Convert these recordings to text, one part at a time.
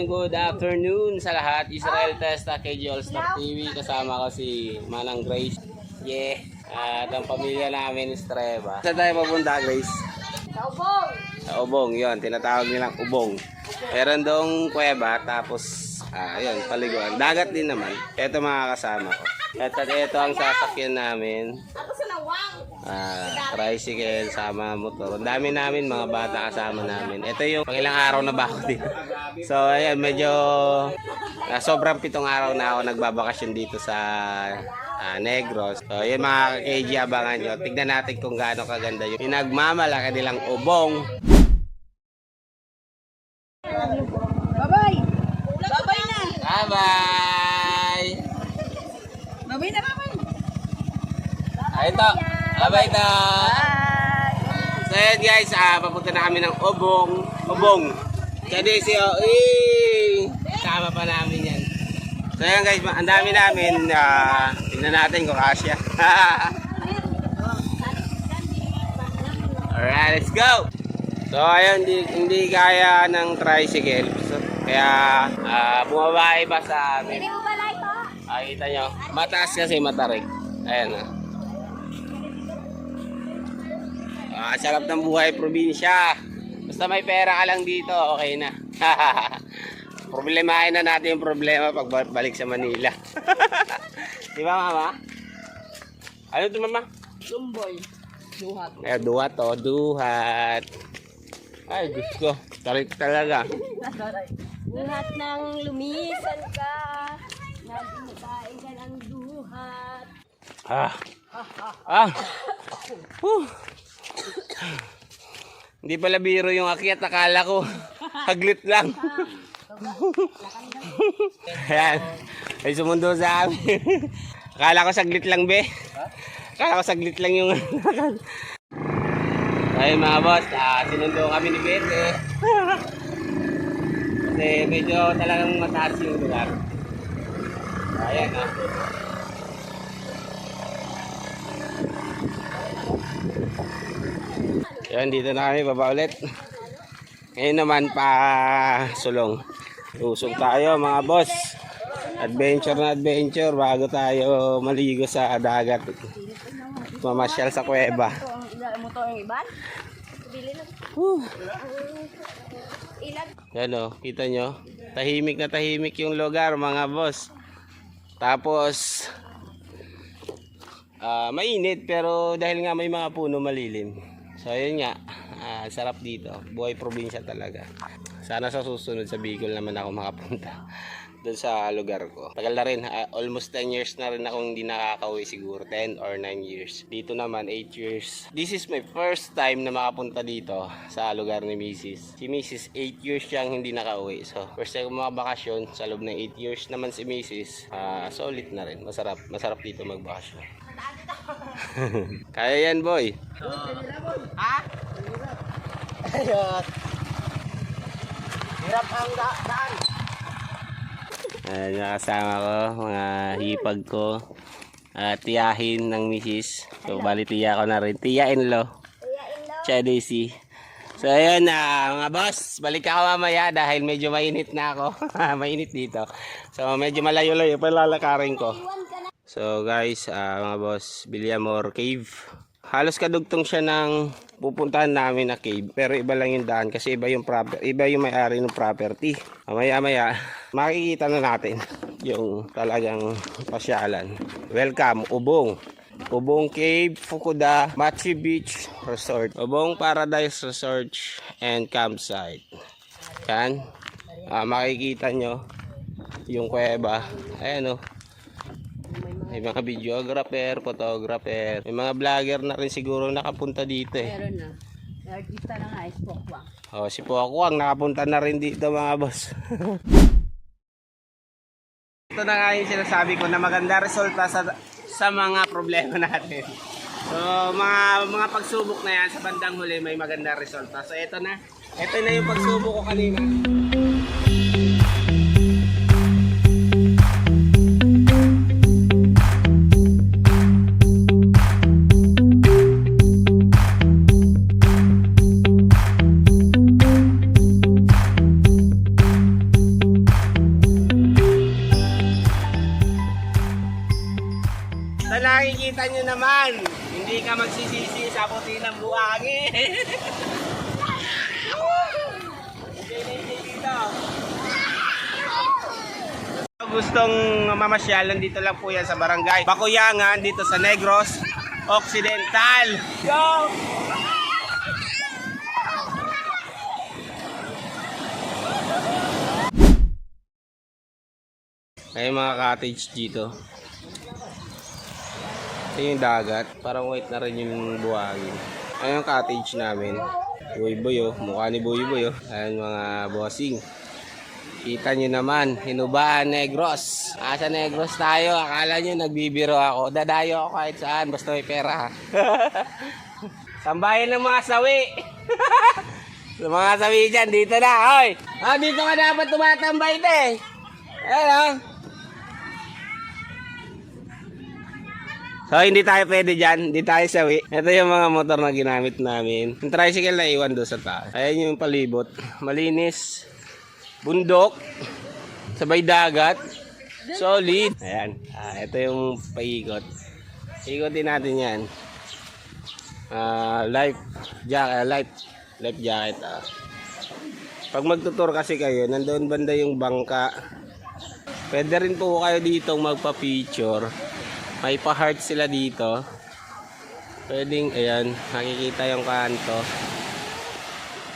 ayun, good afternoon sa lahat. Israel Testa, KJ All-Star TV. Kasama ko si Manang Grace. Yeah. At ang pamilya namin is Treva. Saan tayo papunta, Grace? Sa Ubong. Sa Ubong, yun. Tinatawag nilang Ubong. Meron doong kuweba, tapos, ayun, paliguan. Dagat din naman. Ito mga kasama ko. Ito ang sasakyan namin. Ako sa Nawang. Tricycle, sama motor. Ang dami namin, mga bata kasama namin. Ito yung pangilang araw na ba ako dito. So, ayan, medyo sobrang 7 araw na ako nagbabakasyon dito sa Negros. So, yun mga KG, abangan nyo. Tignan natin kung gaano kaganda yung pinagmamalaki nilang Ubong. Bye-bye. Bye-bye na. Bye-bye! Bye-bye na, bye-bye. Ito. Bye-bye ito. So, yun guys, papunta na kami ng Ubong. Ubong. Kadesi, sama pa namin yan. So yan guys, ang dami namin. Tingnan natin kung kasya. Alright, let's go! So ayun, hindi kaya ng tricycle. So, kaya bumabay pa sa amin. Kita nyo, mataas kasi matarik. Ayan sarap ng buhay probinsya. Basta may pera ka lang dito, okay na. Problemahin na natin yung problema pag balik sa Manila. Di ba, mama? Ano ito, mama? Lumboy. Duhat. Duhat, duhat. Ay, Diyos ko. Tarik talaga. Duhat ng lumisan ka. Naging ka ng duhat. Hindi pala biro yung akyat. Akala ko haglit lang. Ayan. Ay sumundo sa amin. Akala ko saglit lang, be. Akala ko saglit lang yung ayun mga boss, sinundo kami ni Bete. Kasi medyo talagang mataas yung lugar. Ayan Ayan, dito na kami, baba ulit. Ngayon naman pa sulong. Usog tayo mga boss. Adventure na adventure bago tayo maligo sa dagat. Mamasyal sa kuweba. Mo to yung iban? Bili na. Yan o, kita nyo. Tahimik na tahimik yung lugar mga boss. Tapos mainit pero dahil nga may mga puno malilim. So ayun nga, sarap dito. Buhay probinsya talaga. Sana sa susunod sa Bicol naman ako makapunta doon sa lugar ko. Tagal na rin, almost 10 years na rin akong hindi nakakauwi siguro. 10 or 9 years. Dito naman 8 years. This is my first time na makapunta dito sa lugar ni Mrs. Si Mrs. 8 years siyang hindi nakauwi. So first time ko makabakasyon sa loob ng 8 years naman si Mrs. Solid na rin. Masarap dito magbakasyon. Kaya yan, boy. Ayun. Hirap ang daan. Nakasama ko, mga hipag ko. Tiyahin ng misis. So, bali tiya ko na rin. Tiya-in-law. Daisy. So, ayun mga boss. Balik ako mamaya dahil medyo mainit na ako. Mainit dito. So, medyo malayo-layo pa lalakarin ko. So, guys, mga boss, Villamor Cave. Halos kadugtong siya ng pupuntahan namin na cave. Pero iba lang yung daan kasi iba yung may-ari ng property. Maya-maya, makikita na natin yung talagang pasyalan. Welcome, Ubong. Ubong Cave, Fukuda, Machi Beach Resort. Ubong Paradise Resort and Campsite. Yan. Makikita nyo yung kuweba. Ayan o. May mga videographer, photographer. May mga vlogger na rin siguro nakapunta dito eh. Meron na. Artista na nga, si Pokwang. Si Pokwang nakapunta na rin dito mga boss. Ito na nga yung sinasabi ko na maganda resulta sa mga problema natin. So mga pagsubok na yan sa bandang huli may maganda resulta. So ito na yung pagsubok ko kanina. nakikita nyo naman, hindi ka magsisisi sa puti ng buhangin. Gustong mamasyal, nandito lang po yan sa barangay Bakuyangan, dito sa Negros Occidental. Go! Ay mga cottage dito. Ito yung dagat. Parang white na rin yung buhangin. Ayun yung cottage namin. Boy oh. Mukha ni Boy oh. Ayan mga bossing. Kita nyo naman. Hinubaan Negros. Asa Negros tayo. Akala nyo nagbibiro ako. Dadayo ako kahit saan. Basta may pera. Sambahin ng mga sawi. Sa mga sawi dyan. Dito na. Hoy. Dito ka dapat tumatambay ito eh. Ayan. So, hindi tayo pwede dyan. Hindi tayo sawi. Ito yung mga motor na ginamit namin. Yung tricycle na iwan doon sa taas. Ayan yung palibot. Malinis. Bundok. Sabay dagat. Solid. Ayan. Ito yung paikot. Ikotin natin yan. Life jacket. Pag magtutur kasi kayo, nandoon banda yung bangka. Pwede rin po kayo dito magpa-picture. May pa-heart sila dito. Pwedeng, ayan, nakikita yung kanto.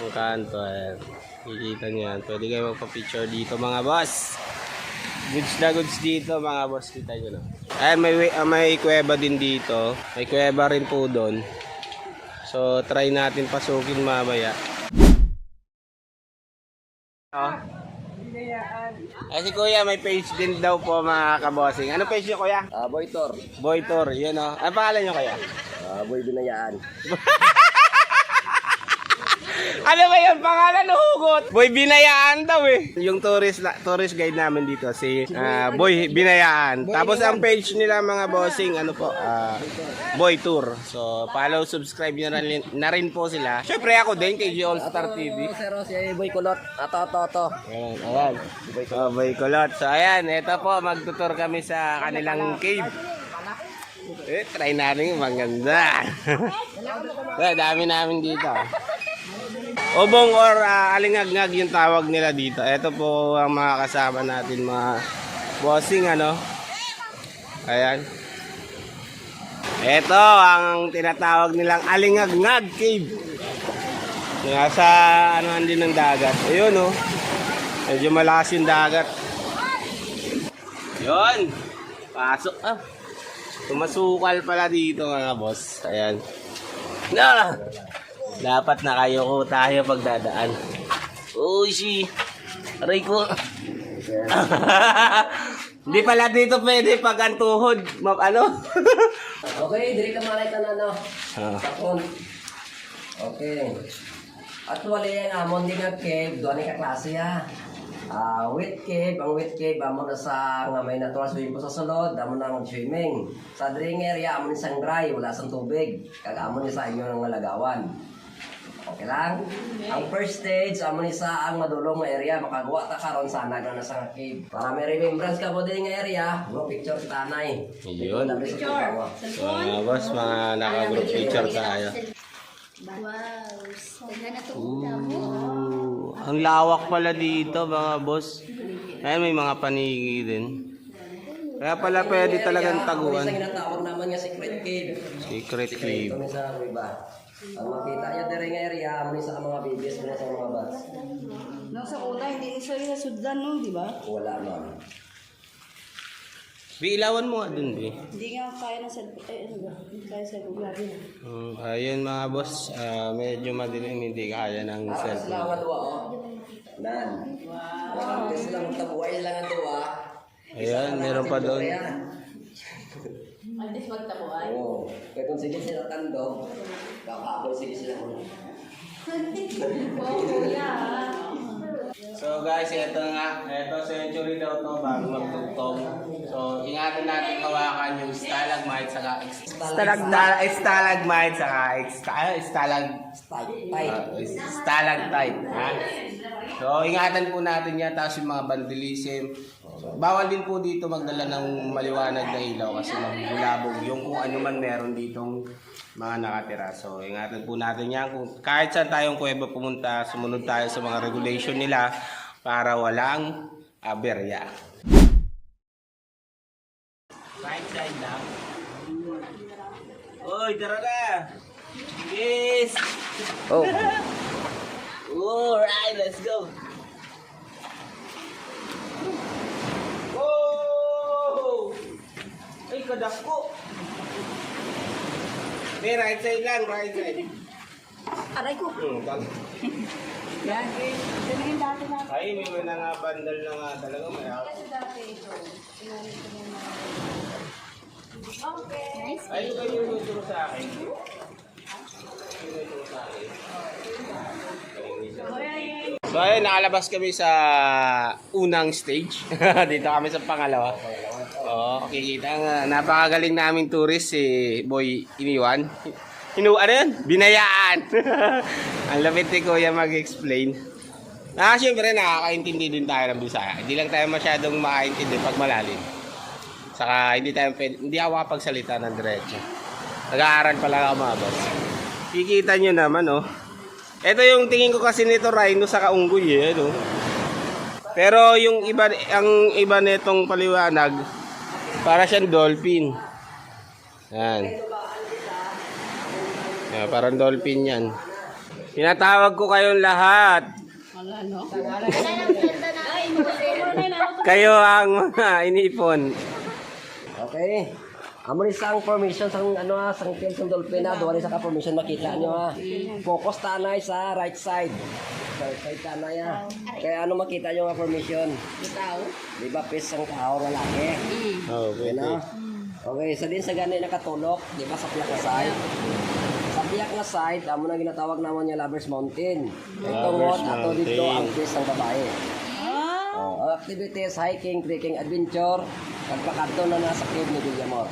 Yung kanto, ayan. Nakikita nyo yan. Pwede kayo magpa-picture dito mga boss. Goods na goods dito mga boss. Kita nyo na. Ayan, may kuweba din dito. May kuweba rin po doon. So, try natin pasukin mamaya. Si Kuya may page din daw po mga kabossing. Ano page niyo Kuya? Boytor. Boytor, yun o. Ano pangalan niyo Kuya? Boy Binayaan. Ano ba yung pangalan? Hugot? Boy Binayaan daw eh. Yung tourist guide namin dito, si Boy Binayaan. Tapos ang page nila mga bossing, ano po, Boy Tour. So, follow, subscribe nyo na rin po sila. Siyempre ako din kay G All Star TV. Sero, si Boy Kulot. Ato. Ayan. Boy Kulot. So, ayan. Ito po, magtutur kami sa kanilang cave. Try natin yung maganda. Dami namin dito. Obong or alingagngag yung tawag nila dito. Ito po ang mga kasama natin mga bossing ano. Ayan. Ito ang tinatawag nilang alingagngag cave. Nasa ano din ng dagat. Ayun oh. Medyo malakas yung dagat. Yun. Pasok ah. Tumasukal pala dito mga boss. Ayan. Na! Dapat na kayo ko tayo pagdadaan. Uy, aray ko. Hindi pala dito pwede pag ang tuhod. Ano? Okay, diri ka malay ka na no. Tapon. Okay. Actually, ang amon din ang cave, doon ka klase ha. Wet cave, ang wet cave, amo na sa nga may natural swimming po sa sulod, amo na mag-swimming. Sa dring area, amo ni sang dry, wala sang tubig. Kag amo ni sa inyo ng lagawan. Okay lang? Ang first stage, amo ni sa ang madulong nga area, makagawa ta karon sana na sa cave. Para may remembrance ka po din nga area, mo picture sa tanay. Yun. Picture. So, mga boss, mga naka-group picture tayo. Wow, ganda na to. Ang lawak pala dito mga boss. Ayun, may mga panigi din. Kaya pala pwede talagang taguan. Ang isang ginatawag naman nga secret cave. Secret cave. Ito sa iba. Ang makita niya din nga area, amo sa mga babies mo sa mga bats. Nang sa una, hindi isa rin nasudlan nun, di ba? Wala ma'am. Biilawan mo nga dun, Bi. Hindi nga kaya na sa... ano ba? Hindi kaya sa lugar din. Ayun mga boss, medyo madilim, hindi kaya ng Para cellphone. sila nga duwa, oh. Nan. Wow. Kasi lang tabuhay lang ang duwa. Ayan, meron pa doon. Antes magtabuan. Oo. Kaya kung sige sila tandog, kakaabol sige sila muna. Oh, kuya. So guys, ito nga. Ito century daw to bago magtugtog. So ingatan natin hawakan yung stalagmite saka stalagmite saka stalactite. Ha? So ingatan po natin yan. Tapos yung mga vandalism. Bawal din po dito magdala ng maliwanag na ilaw kasi magbulabog yung kung ano man meron ditong mga nakatira. So, ingatan po natin yan. Kung kahit saan tayong kuweba pumunta, sumunod tayo sa mga regulation nila para walang aberya. Right side lang. Oy, tara na! Yes! Oh. Alright, let's go! Whoa! Ay, kadako! May right side lang, right side. Aray ko. Yan. Ito na yung dati natin. Ay, may mga nga bandal na nga talaga. May ako. Kasi dati ito. Sinali ko na yung mga... Okay. Nice. Ay, ito yung nuturo sa akin. So ayun, nakalabas kami sa unang stage. Dito kami sa pangalawa. Oo, kikita nga. Napakagaling naming tourist si Boy Iniwan. Ano yun? Binayaan. Ang lapit ni Kuya mag-explain. Siyempre nakakaintindi din tayo ng Bisaya. Hindi lang tayo masyadong makaintindi pag malalim. Saka hindi ako makapagsalita ng diretso. Nag-aaral pa lang ako mga boss. Kikita nyo naman, oh. Ito yung tingin ko kasi nito rhino sa kaunggoy, eh, no? Pero yung iba, ang iba nitong paliwanag, para siyang dolphin. Yan. Yan, parang dolphin yan. Tinatawag ko kayong lahat. Wala, no? Kayo ang mga inipon. Okay. Amo ni sang formation sang sang kill sang dolphin na duwa sa ka formation makita nyo ha. Focus tanay sa right side. Right side tanay ha. Kaya makita nyo nga formation? Itaw. Di ba pis sang tao lalaki? Oh, Okay na. Okay, sa din sa gani nakatulok, di ba sa piyak na side? Sa piyak na side, amo na ginatawag naman niya Lovers Mountain. Ito mo ato dito ang pis sang babae. Oh, activities, hiking, trekking, adventure, pagpakadto na nasa cave ni Villamor.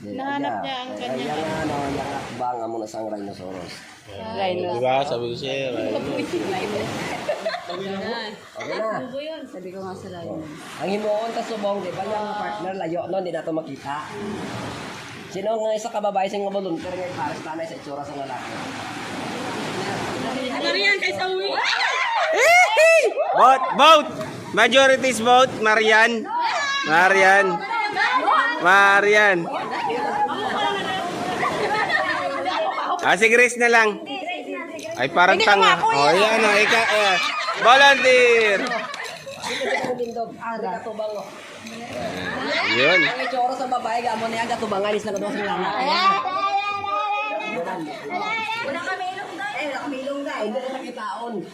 Nahanap niya ang kanya. Yung akbang amo na sang rhinoceros. Di ba? Sabi ko siya, Okay na. Bubo yun. Sabi ko nga sa layo. Ang himuon ta subong, di ba yung partner layo no, hindi nato makita. Sino nga isa ka babae sing volunteer nga pares tanay sa itsura sa lalaki? Marian kay Sawi. Vote! Majorities vote, Marian. Marian. Si Grace na lang. Ay, parang tanga. O, yan o. Volunteer. Katubang mo. Yun. Ang itsura sa babae ga mo na yung katubangan is lang sa lalaki. Wala kami ilong dahil. Wala kami ilong dahil. Hindi na nakitaon.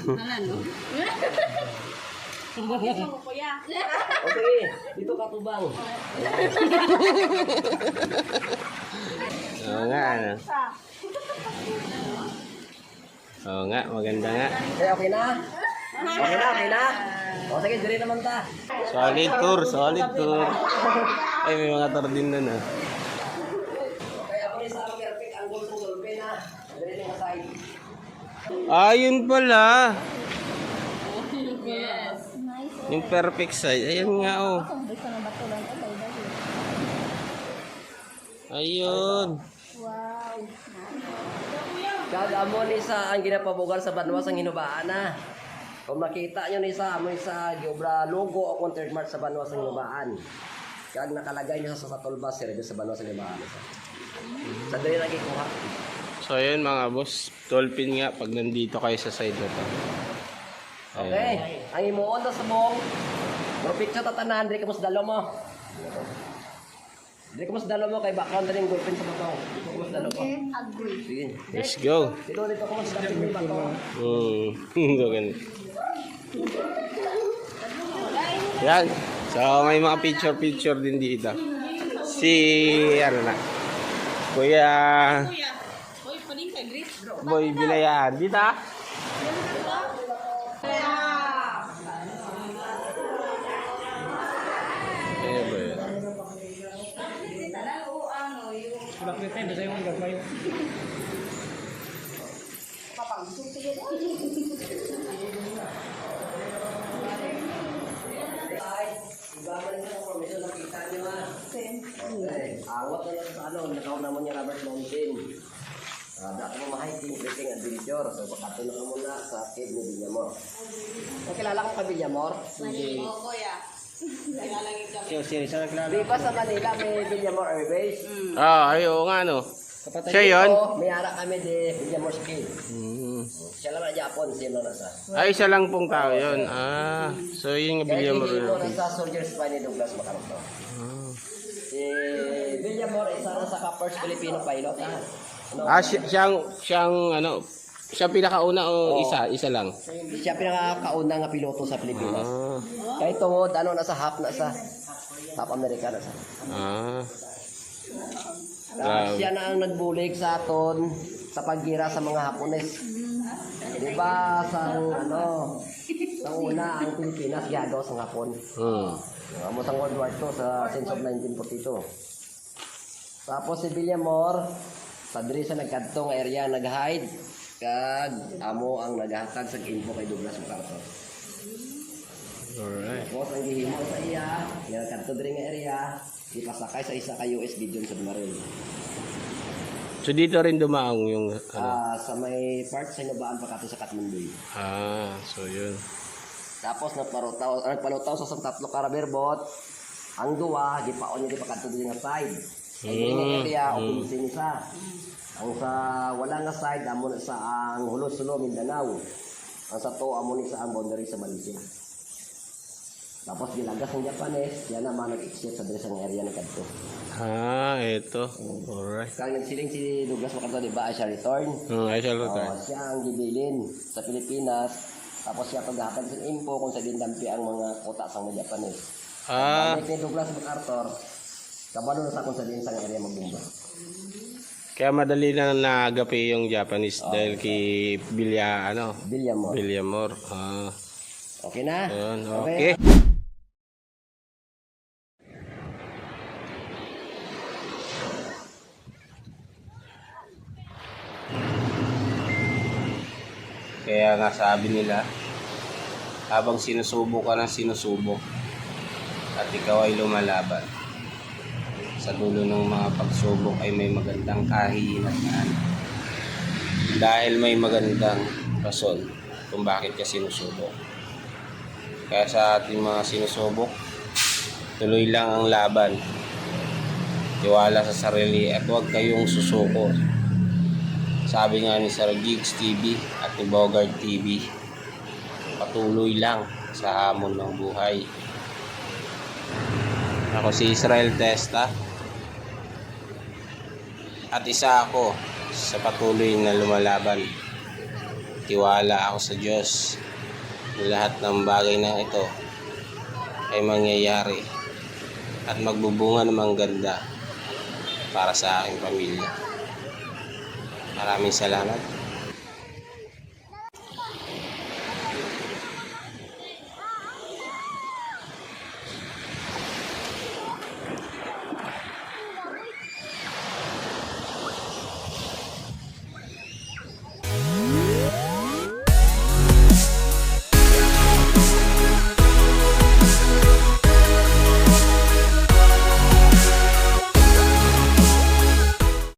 Wala, no? Okay, dito katubang. Oo nga, ano. Oo nga, maganda nga. Okay na? Okay na? O sige, diri naman ta. Solid tour. Ay, may mga tour din nun, ah. Okay, ako rin sa perfect angle ng dolphin ha. Diri na side. Ayun pala. Nice. Yung perfect side. Ayan nga, oh. Gusto na batulan ka tayo dahil. Ayun. Wow. Kag amo ni sa ang ginapabugal sa Banwas ang hinubaan na. Kung makita nyo ni sa amo sa giobra logo o kung third mark sa Banwas ang hinubaan. Kag nakalagay niya sa tulbas sir sa Banwas ang hinubaan. Sa diri lagi kuha. So, ayun mga boss. Dolphin nga pag nandito kayo sa side na to. Okay. Ang imuon na sa mong pero picture tatanan diri kamo sa dalo mo. Diri kamo sa dalo mo kay background ring dolphin sa bato. Dito kamo sa dalo mo. Agree. Sige. Let's go. Dito kamo sa dalo mo bato. Ganun. Yan. So, may mga picture din dito. Si, ano na, Kuya Uy, paning kay Grace, bro. Boy Bilayaan. Dito, ah. Eh, ba yun? Awat na lang sa ano, nakaw naman niya Robert Mountain. Dati mo ma-hiking, fishing adventure. So, pakato na ka muna sa cave ni Villamor. Nakilala ko ka Villamor? Hindi. Oo, kuya. Nilalagay kami. Di ba sa Manila may Villamor Airways? Ay, oo nga, no. Siya yun? Oo, may ara kami di Villamor's Cave. Siya lang na Japon, siya lang nasa. Ay, isa lang pong tao yun. So yun yung Kaya Villamor. hindi mo nasa Soldiers pa ni Douglas Macaroto. Si Villamor, isa na sa first Filipino pilot. Siyang ano, siya pinakauna o isa lang? Siya pinakauna nga piloto sa Pilipinas. Kahit tungod, nasa half America na sa. Siya na ang nagbulig sa aton sa paggira sa mga Hapones. Di ba sa una ang Pilipinas gagaw sa Hapon. Amo sa World War II sa since of 1942. Tapos si Villamor sa diri sa nagkadtong area nag-hide kag amo ang naghatag sa info kay Douglas MacArthur. Alright. Tapos ang gihimo sa iya, nagkadto diri nga area, ipasakay sa isa ka US Gideon submarine. So dito rin dumaong yung Sa may part sa Nabaan pagkato sa Kathmandu. So yun. Tapos nagpalutaw sa tatlo ka rubber boat. Ang duwa gipaon niya pagkato diri nga side. Ang area open isa. Ang sa wala nga side amo na sa ang Hulo-Sulo Mindanao. Ang sa to amo ni sa ang boundary sa Malaysia. Tapos gilagas ng Japanese, yan naman nag-exit sa dressing area ng kadto. Ito. Alright. Kang nagsiling si Douglas Macaroto, di ba, siya return? Ay, siya lutar. Siya ang gibilin sa Pilipinas. Tapos siya paghatag sa info kung sa dindampi ang mga kota sa mga Japanese. Balik ni Douglas MacArthur, kabalo na sa kung sa dinsang area magbumba. Kaya madali na nagapi yung Japanese dahil kay Villamor. Okay na? Ayun, okay. Kaya nga sabi nila, habang sinusubok ka ng sinusubok at ikaw ay lumalaban, sa dulo ng mga pagsubok ay may magandang kahihinatnan. Dahil may magandang rason kung bakit ka sinusubok. Kaya sa ating mga sinusubok, tuloy lang ang laban. Tiwala sa sarili at huwag kayong susuko. Sabi nga ni Sir Gigs TV at ni Bogart TV, patuloy lang sa hamon ng buhay. Ako si Israel Testa at isa ako sa patuloy na lumalaban. Tiwala ako sa Diyos na lahat ng bagay na ito ay mangyayari at magbubunga ng ganda para sa aking pamilya. Maraming salamat.